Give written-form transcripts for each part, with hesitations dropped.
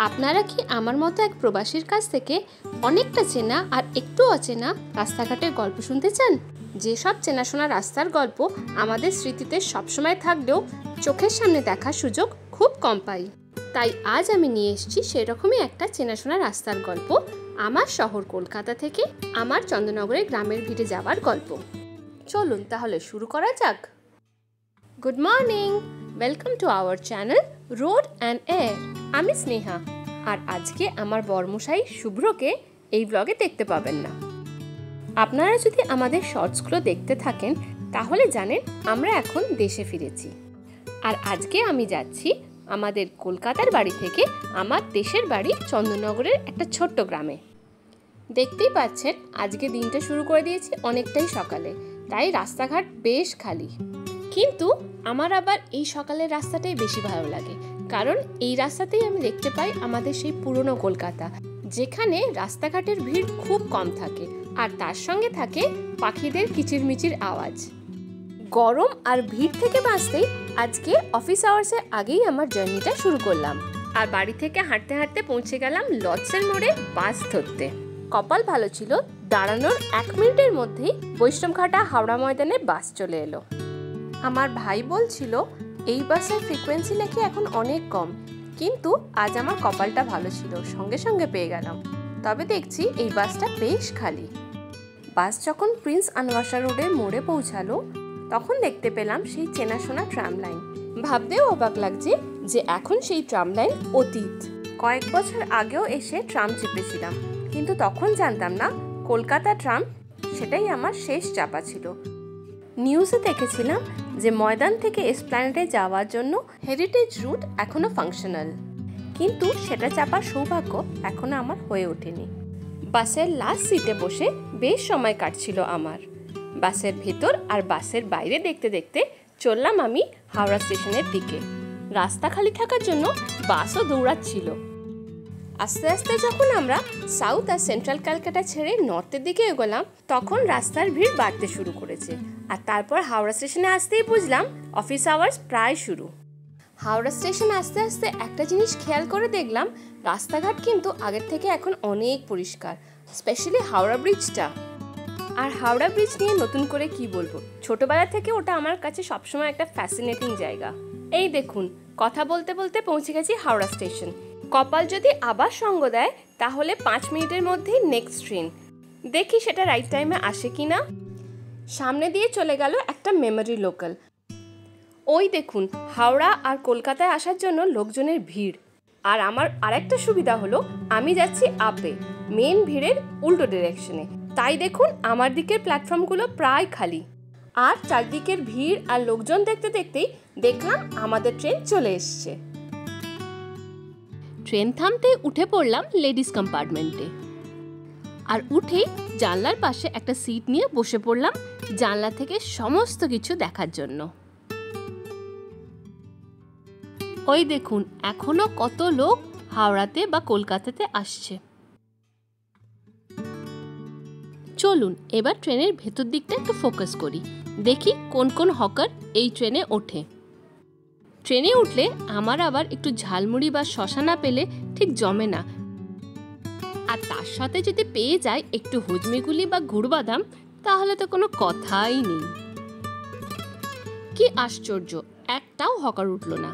আপনারা কি আমার মতো এক প্রবাসীর কাছ থেকে অনেকটা চেনা আর একটু অচেনা রাস্তাঘাটের গল্প শুনতে চান? যেসব চেনাশোনা রাস্তার গল্প আমাদের স্মৃতিতে সবসময় থাকলেও চোখের সামনে দেখার সুযোগ খুব কম পাই, তাই আজ আমি নিয়ে এসেছি সেরকমই একটা চেনাশোনা রাস্তার গল্প। আমার শহর কলকাতা থেকে আমার চন্দননগরের গ্রামের ভিড়ে যাওয়ার গল্প। চলুন তাহলে শুরু করা যাক। Good morning, welcome to our channel road and air. আমি স্নেহা, আর আজকে আমার বরমশাই শুভ্রকে এই ব্লগে দেখতে পাবেন না। আপনারা যদি আমাদের শর্টসগুলো দেখতে থাকেন তাহলে জানেন আমরা এখন দেশে ফিরেছি, আর আজকে আমি যাচ্ছি আমাদের কলকাতার বাড়ি থেকে আমার দেশের বাড়ি চন্দননগরের একটা ছোট্ট গ্রামে। দেখতেই পাচ্ছেন আজকে দিনটা শুরু করে দিয়েছি অনেকটাই সকালে, তাই রাস্তাঘাট বেশ খালি। কিন্তু আমার আবার এই সকালের রাস্তাটাই বেশি ভালো লাগে, কারণ এই রাস্তাতেই আমি দেখতে পাই আমাদের সেই পুরনো কলকাতা, যেখানে রাস্তাঘাটের ভিড় খুব কম থাকে আর তার সঙ্গে থাকে পাখিদের কিচিরমিচির আওয়াজ। গরম আর ভিড় থেকে বাঁচতেই আজকে অফিস আওয়ার্সের আগেই আমার জার্নিটা শুরু করলাম, আর বাড়ি থেকে হাঁটতে হাঁটতে পৌঁছে গেলাম লর্ডসের মোড়ে বাস ধরতে। কপাল ভালো ছিল, দাঁড়ানোর 1 মিনিটের মধ্যেই বৈষ্ণবঘাটা হাওড়া ময়দানে বাস চলে এলো। আমার ভাই বলছিল এই বাসের ফ্রিকোয়েন্সি নাকি এখন অনেক কম, কিন্তু আজ আমার কপালটা ভালো ছিল, সঙ্গে সঙ্গে পেয়ে গেলাম। তবে দেখছি এই বাসটা বেশ খালি। বাস যখন প্রিন্স আনওয়াসা রোডের মোড়ে পৌঁছালো তখন দেখতে পেলাম সেই চেনাশোনা ট্রাম লাইন। ভাবতেও অবাক লাগছে যে এখন সেই ট্রাম লাইন অতীত। কয়েক বছর আগেও এসে ট্রাম চেপেছিলাম, কিন্তু তখন জানতাম না কলকাতা ট্রাম সেটাই আমার শেষ চাপা ছিল। নিউজে দেখেছিলাম যে ময়দান থেকে এসপ্ল্যানেডে যাওয়ার জন্য হেরিটেজ রুট এখনও ফাংশনাল, কিন্তু সেটা চাপার সৌভাগ্য এখনও আমার হয়ে ওঠেনি। বাসের লাস্ট সিটে বসে বেশ সময় কাটছিল আমার। বাসের ভেতর আর বাসের বাইরে দেখতে দেখতে চললাম আমি হাওড়া স্টেশনের দিকে। রাস্তা খালি থাকার জন্য বাসও দৌড়াচ্ছিল। আস্তে আস্তে যখন আমরা সাউথ আর সেন্ট্রাল ক্যালকাটা ছেড়ে নর্থের দিকে এগোলাম তখন রাস্তার ভিড় বাড়তে শুরু করেছে, আর তারপর হাওড়া স্টেশনে আসতেই বুঝলাম অফিস আওয়ার্স প্রায় শুরু। হাওড়া স্টেশন আসতে আসতে একটা জিনিস খেয়াল করে দেখলাম, রাস্তাঘাট কিন্তু আগের থেকে এখন অনেক পরিষ্কার, স্পেশালি হাওড়া ব্রিজটা। আর হাওড়া ব্রিজ নিয়ে নতুন করে কি বলবো, ছোটবেলা থেকে ওটা আমার কাছে সবসময় একটা ফ্যাসিনেটিং জায়গা। এই দেখুন, কথা বলতে বলতে পৌঁছে গেছি হাওড়া স্টেশন। কপাল যদি আবার সঙ্গ দেয় তাহলে 5 মিনিটের মধ্যেই নেক্সট ট্রেন। দেখি সেটা রাইট টাইমে আসে কি না। সামনে দিয়ে চলে গেল একটা মেমোরি লোকাল। ওই দেখুন, হাওড়া আর কলকাতায় আসার জন্য লোকজনের ভিড়। আর আমার আরেকটা সুবিধা হলো আমি যাচ্ছি আপে, মেন ভিড়ের উল্টো ডিরেকশনে, তাই দেখুন আমার দিকের প্ল্যাটফর্মগুলো প্রায় খালি। আর চারদিকের ভিড় আর লোকজন দেখতে দেখতেই দেখলাম আমাদের ট্রেন চলে এসছে। ট্রেন থামতে উঠে পড়লাম লেডিস কম্পার্টমেন্টে, আর উঠেই জানলার পাশে একটা সিট নিয়ে বসে পড়লাম জানলা থেকে সমস্ত কিছু দেখার জন্য। ওই দেখুন এখনো কত লোক হাওড়াতে বা কলকাতাতে আসছে। চলুন এবার ট্রেনের ভেতর দিকটা একটু ফোকাস করি, দেখি কোন কোন হকার এই ট্রেনে ওঠে। ট্রেনে উঠলে আমার আবার একটু ঝালমুড়ি বা শশা না পেলে ঠিক জমে না, আর তার সাথে যদি পেয়ে যায় একটু হজমিগুলি বা গুড়বাদাম তাহলে তো কোনো কথাই নেই। কি আশ্চর্য, একটাও হকার উঠল না,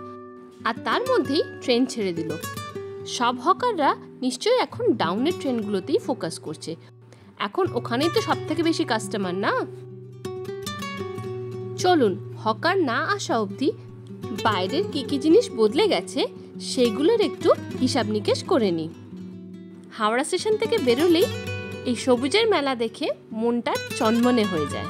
আর তার মধ্যেই ট্রেন ছেড়ে দিল। সব হকাররা নিশ্চয়ই এখন ডাউনের ট্রেনগুলোতেই ফোকাস করছে, এখন ওখানেই তো সব থেকে বেশি কাস্টমার না। চলুন হকার না আসা অবধি বাইরের কি কি জিনিস বদলে গেছে সেগুলোর একটু হিসাব নিকেশ করে নিই। হাওড়া স্টেশন থেকে বেরোলেই এই সবুজের মেলা দেখে মনটা চনমনে হয়ে যায়।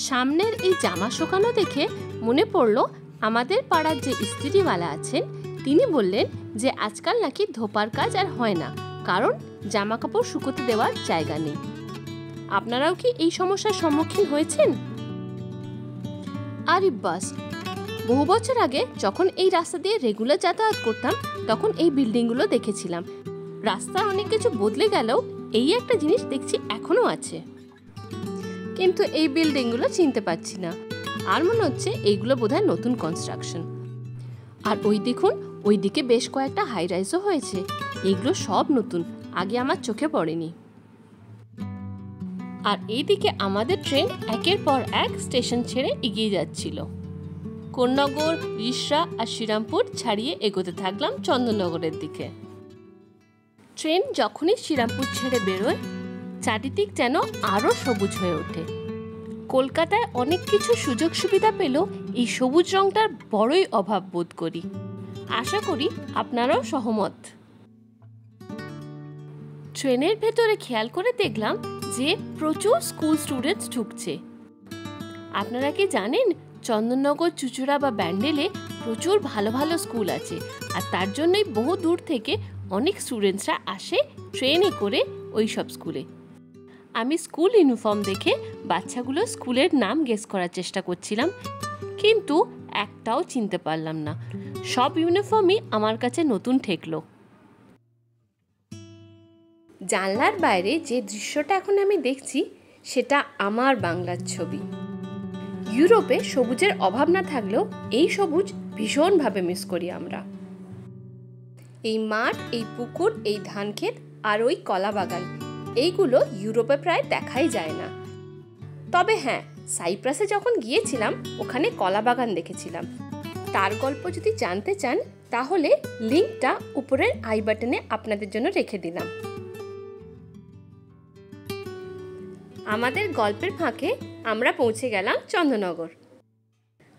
সামনের এই জামা শুকানো দেখে মনে পড়লো আমাদের পাড়ার যে ইস্ত্রিওয়ালা আছেন তিনি বললেন যে আজকাল নাকি ধোপার কাজ আর হয় না, কারণ জামা কাপড় শুকোতে দেওয়ার জায়গা নেই। আপনারাও কি এই সমস্যার সম্মুখীন হয়েছেন? আরে বাস, বহু বছর আগে যখন এই রাস্তা দিয়ে রেগুলার যাতায়াত করতাম তখন এই বিল্ডিংগুলো দেখেছিলাম। রাস্তার অনেক কিছু বদলে গেলেও এই একটা জিনিস দেখছি এখনো আছে, কিন্তু এই বিল্ডিংগুলো চিনতে পারছি না। আর মনে হচ্ছে এইগুলো বোধহয় নতুন কনস্ট্রাকশন। আর ওই দেখুন ওইদিকে বেশ কয়েকটা হাই রাইজও হয়েছে। এগুলো সব নতুন, আগে আমার চোখে পড়েনি। আর এইদিকে আমাদের ট্রেন একের পর এক স্টেশন ছেড়ে এগিয়ে যাচ্ছিল। কোন্নগর, রিষড়া আর শ্রীরামপুর ছাড়িয়ে এগোতে থাকলাম চন্দননগরের দিকে। ট্রেন যখনই শ্রীরামপুর ছেড়ে বেরোয়, চারিদিক যেন আরও সবুজ হয়ে ওঠে। কলকাতায় অনেক কিছু সুযোগ সুবিধা পেলেও এই সবুজ রংটার বড়ই অভাব বোধ করি। আশা করি আপনারাও সহমত। ট্রেনের ভেতরে খেয়াল করে দেখলাম যে প্রচুর স্কুল স্টুডেন্টস ঢুকছে। আপনারা কি জানেন, চন্দননগর, চুঁচুড়া বা ব্যান্ডেলে প্রচুর ভালো ভালো স্কুল আছে, আর তার জন্যই বহু দূর থেকে অনেক স্টুডেন্টসরা আসে ট্রেনে করে ওই সব স্কুলে। আমি স্কুল ইউনিফর্ম দেখে বাচ্চাগুলো স্কুলের নাম গেস করার চেষ্টা করছিলাম, কিন্তু একটাও চিনতে পারলাম না। সব ইউনিফর্মই আমার কাছে নতুন ঠেকলো। জানলার বাইরে যে দৃশ্যটা এখন আমি দেখছি, সেটা আমার বাংলার ছবি। ইউরোপে সবুজের অভাব না থাকলেও এই সবুজ ভীষণভাবে মিস করি আমরা। এই মাঠ, এই পুকুর, এই ধান ক্ষেত আর ওই কলা বাগান, এইগুলো ইউরোপে প্রায় দেখাই যায় না। তবে হ্যাঁ, সাইপ্রাসে যখন গিয়েছিলাম ওখানে কলা বাগান দেখেছিলাম। তার গল্প যদি জানতে চান তাহলে লিঙ্কটা উপরের আই বাটনে আপনাদের জন্য রেখে দিলাম। আমাদের গল্পের ফাঁকে আমরা পৌঁছে গেলাম চন্দননগর।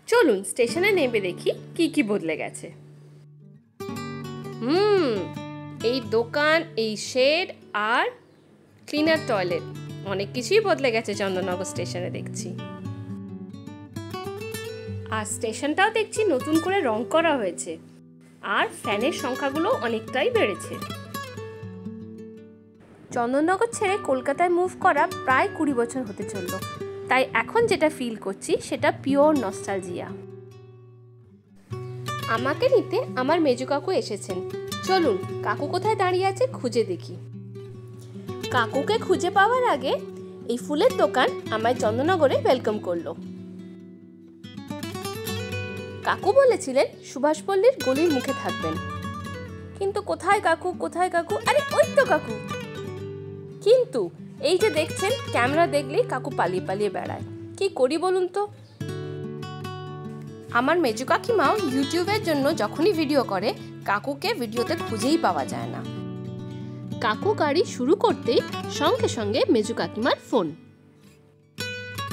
চলুন স্টেশনে নেমে দেখি কি কি বদলে গেছে। এই দোকান, এই শেড আর ক্লিনার টয়লেট, অনেক কিছুই বদলে গেছে চন্দননগর স্টেশনে দেখছি। আর স্টেশনটাও দেখছি নতুন করে রং করা হয়েছে, আর ফ্যানের সংখ্যাগুলো অনেকটাই বেড়েছে। চন্দননগর ছেড়ে কলকাতায় মুভ করা প্রায় 20 বছর হতে চলল, তাই এখন যেটা ফিল করছি সেটা পিওর নস্টালজিয়া। আমাকে নিতে আমার মেজো কাকু এসেছেন। চলুন কাকু কোথায় দাঁড়িয়ে আছে খুঁজে দেখি। কাকুকে খুঁজে পাওয়ার আগে এই ফুলের দোকান আমায় চন্দননগরে ওয়েলকাম করলো। কাকু বলেছিলেন সুভাষপল্লীর গলির মুখে থাকবেন, কিন্তু কোথায় কাকু, কোথায় কাকু? আরে ওই তো কাকু। কিন্তু এই যে দেখছেন, ক্যামেরা দেখলেই কাকু পালিয়ে পালিয়ে বেড়ায়। কি করি বলুন তো? আমার মেজো কাকিমাও ইউটিউবের জন্য যখনই ভিডিও করে, কাকুকে ভিডিওতে খুঁজেই পাওয়া যায় না। কাকু গাড়ি শুরু করতেই সঙ্গে সঙ্গে মেজো কাকিমার ফোন,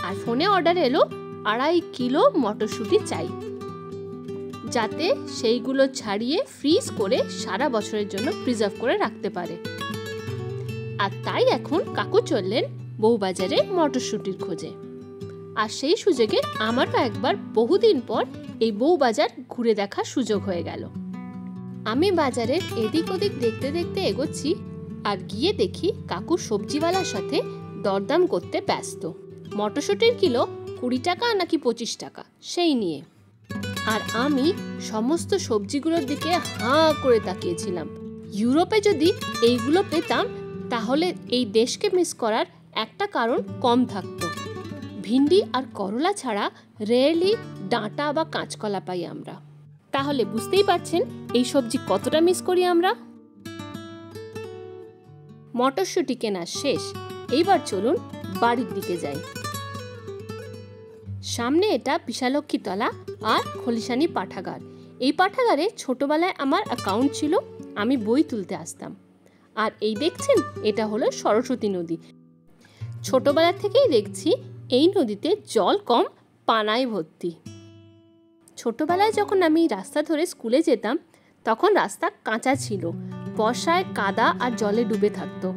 আর ফোনে অর্ডার এলো 2.5 কিলো মটরশুঁটি চাই, যাতে সেইগুলো ছাড়িয়ে ফ্রিজ করে সারা বছরের জন্য প্রিজার্ভ করে রাখতে পারে। আর তাই এখন কাকু চললেন বউবাজারে মটরশুঁটির খোঁজে। আর সেই সুযোগে আমারও একবার বহুদিন পর এই বউবাজার ঘুরে দেখার সুযোগ হয়ে গেল। আমি বাজারের এদিক ওদিক দেখতে দেখতে এগোচ্ছি, আর গিয়ে দেখি কাকু সবজিওয়ালার সাথে দরদাম করতে ব্যস্ত। মটরশুঁটির কিলো 20 টাকা নাকি 25 টাকা সেই নিয়ে। আর আমি সমস্ত সবজিগুলোর দিকে হাঁ করে তাকিয়েছিলাম। ইউরোপে যদি এইগুলো পেতাম তাহলে এই দেশকে মিস করার একটা কারণ কম থাকতো। ভিন্ডি আর করলা ছাড়া রেয়ারলি ডাঁটা বা কাঁচকলা পাই আমরা। তাহলে বুঝতেই পারছেন এই সবজি কতটা মিস করি আমরা। মটরশুঁটি কেনা শেষ, এইবার চলুন বাড়ির দিকে যাই। সামনে এটা বিশালক্ষীতলা আর খলিশানি পাঠাগার। এই পাঠাগারে ছোটবেলায় আমার অ্যাকাউন্ট ছিল, আমি বই তুলতে আসতাম। আর এই দেখছেন, এটা হলো সরস্বতী নদী। ছোটবেলা থেকেই দেখছি এই নদীতে জল কম, পানায় ভর্তি। ছোটবেলায় যখন আমি রাস্তা ধরে স্কুলে যেতাম তখন রাস্তা কাঁচা ছিল, বর্ষায় কাদা আর জলে ডুবে থাকতো।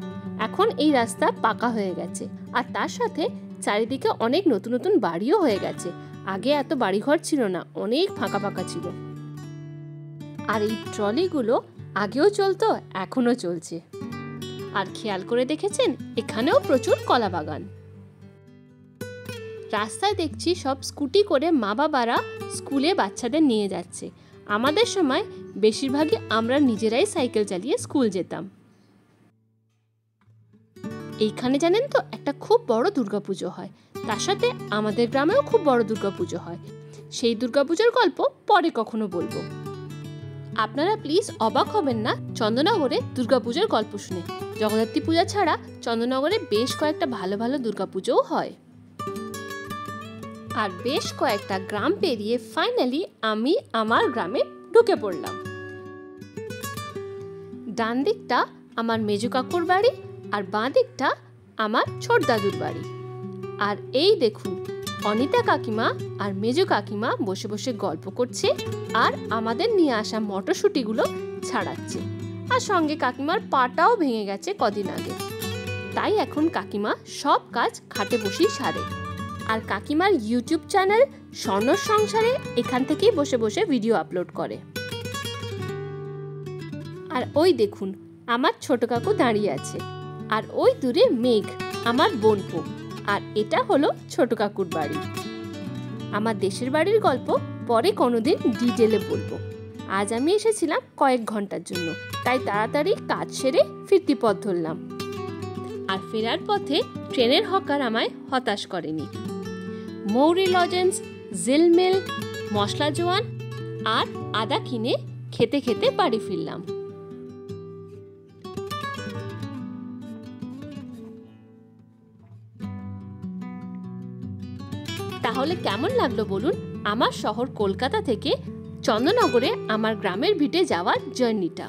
এখন এই রাস্তা পাকা হয়ে গেছে, আর তার সাথে চারিদিকে অনেক নতুন নতুন বাড়িও হয়ে গেছে। আগে এত বাড়িঘর ছিল না, অনেক ফাঁকা ফাঁকা ছিল। আর এই ট্রলিগুলো আগেও চলতো, এখনো চলছে। আর খেয়াল করে দেখেছেন, এখানেও প্রচুর কলা বাগান। রাস্তায় দেখছি সব স্কুটি করে মা বাবারা স্কুলে বাচ্চাদের নিয়ে যাচ্ছে। আমাদের সময় বেশিরভাগই আমরা নিজেরাই সাইকেল চালিয়ে স্কুল যেতাম। এইখানে জানেন তো একটা খুব বড় দুর্গাপুজো হয়, তার সাথে আমাদের গ্রামেও খুব বড় দুর্গাপুজো হয়। সেই দুর্গাপুজোর গল্প পরে কখনো বলবো। আপনারা প্লিজ অবাক হবেন না চন্দননগরে দুর্গাপূজার গল্প শুনে। জগদ্ধাত্রী পূজা ছাড়া চন্দননগরে বেশ কয়েকটা ভালো ভালো দুর্গাপুজোও হয়। আর বেশ কয়েকটা গ্রাম পেরিয়ে ফাইনালি আমি আমার গ্রামে ঢুকে পড়লাম। ডান দিকটা আমার মেজো কাকুর বাড়ি আর বাঁ দিকটা আমার ছোট দাদুর বাড়ি। আর এই দেখুন, অনিতা কাকিমা আর মেজো কাকিমা বসে বসে গল্প করছে আর আমাদের নিয়ে আসা মটরশুঁটিগুলো ছাড়াচ্ছে। আর সঙ্গে কাকিমার পাটাও ভেঙে গেছে কদিন আগে, তাই এখন কাকিমা সব কাজ খাটে বসেই সারে। আর কাকিমার ইউটিউব চ্যানেল স্বর্ণর সংসারে এখান থেকেই বসে বসে ভিডিও আপলোড করে। আর ওই দেখুন, আমার ছোট কাকু দাঁড়িয়ে আছে। আর ওই দূরে মেঘ, আমার বোনপো। আর এটা হলো ছোট কাকুর বাড়ি। আমার দেশের বাড়ির গল্প পরে কোনোদিন ডিটেলে বলবো। আজ আমি এসেছিলাম কয়েক ঘন্টার জন্য, তাই তাড়াতাড়ি কাজ সেরে ফিরতি পথ ধরলাম। আর ফেরার পথে ট্রেনের হকার আমায় হতাশ করেনি। মৌরি লজেন্স, জিলমিল, মশলা জোয়ান আর আদা কিনে খেতে খেতে বাড়ি ফিরলাম। তাহলে কেমন লাগলো বলুন আমার শহর কলকাতা থেকে চন্দননগরে আমার গ্রামের ভিটে যাওয়ার জার্নিটা।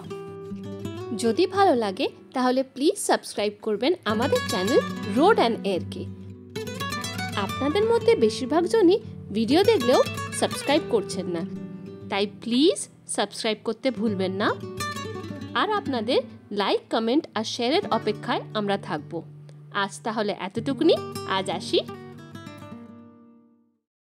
যদি ভালো লাগে তাহলে প্লিজ সাবস্ক্রাইব করবেন আমাদের চ্যানেল রোড অ্যান্ড এয়ারকে। আপনাদের মধ্যে বেশিরভাগ জনই ভিডিও দেখলেও সাবস্ক্রাইব করছেন না, তাই প্লিজ সাবস্ক্রাইব করতে ভুলবেন না। আর আপনাদের লাইক, কমেন্ট আর শেয়ারের অপেক্ষায় আমরা থাকবো। আজ তাহলে এতটুকুনি, আজ আসি।